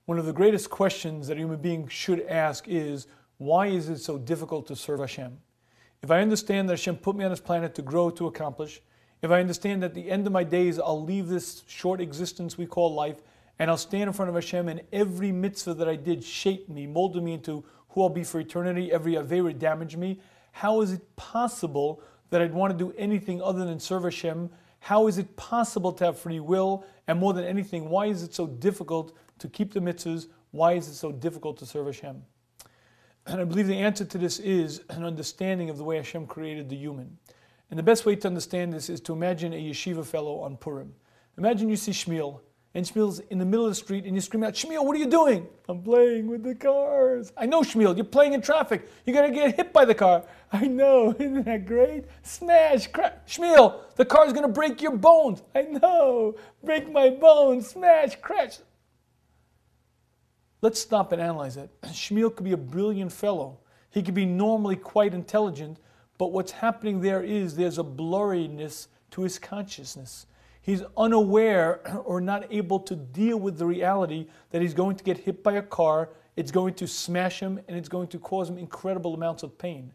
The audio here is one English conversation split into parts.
One of the greatest questions that a human being should ask is, why is it so difficult to serve Hashem? If I understand that Hashem put me on this planet to grow, to accomplish, if I understand that at the end of my days I'll leave this short existence we call life, and I'll stand in front of Hashem, and every mitzvah that I did shaped me, molded me into who I'll be for eternity, every avera damaged me, how is it possible that I'd want to do anything other than serve Hashem? How is it possible to have free will? And more than anything, why is it so difficult to keep the mitzvahs? Why is it so difficult to serve Hashem? And I believe the answer to this is an understanding of the way Hashem created the human. And the best way to understand this is to imagine a yeshiva fellow on Purim. Imagine you see Shmuel, and Shmuel's in the middle of the street, and you scream out, "Shmuel, what are you doing?" "I'm playing with the cars." "I know, Shmuel, you're playing in traffic. You're going to get hit by the car." "I know, isn't that great? Smash, crash." "Shmuel, the car's going to break your bones." "I know, break my bones, smash, crash." Let's stop and analyze that. Shmuel could be a brilliant fellow. He could be normally quite intelligent, but what's happening there is there's a blurriness to his consciousness. He's unaware or not able to deal with the reality that he's going to get hit by a car, it's going to smash him, and it's going to cause him incredible amounts of pain.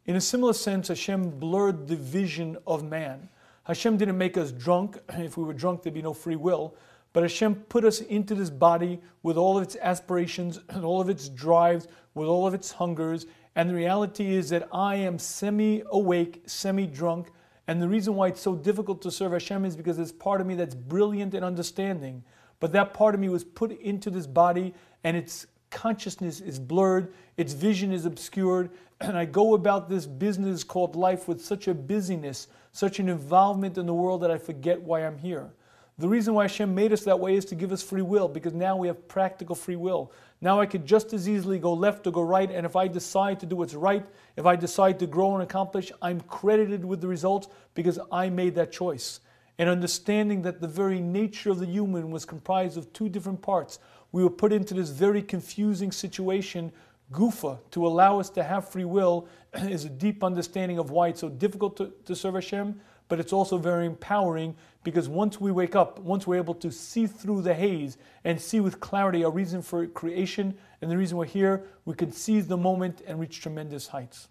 In a similar sense, Hashem blurred the vision of man. Hashem didn't make us drunk. If we were drunk, there'd be no free will. But Hashem put us into this body with all of its aspirations, and all of its drives, with all of its hungers. And the reality is that I am semi-awake, semi-drunk. And the reason why it's so difficult to serve Hashem is because there's part of me that's brilliant in understanding. But that part of me was put into this body, and its consciousness is blurred, its vision is obscured. And I go about this business called life with such a busyness, such an involvement in the world that I forget why I'm here. The reason why Hashem made us that way is to give us free will, because now we have practical free will. Now I could just as easily go left or go right, and if I decide to do what's right, if I decide to grow and accomplish, I'm credited with the results because I made that choice. And understanding that the very nature of the human was comprised of two different parts, we were put into this very confusing situation, gufa, to allow us to have free will, is a deep understanding of why it's so difficult to serve Hashem. But it's also very empowering, because once we wake up, once we're able to see through the haze and see with clarity our reason for creation and the reason we're here, we can seize the moment and reach tremendous heights.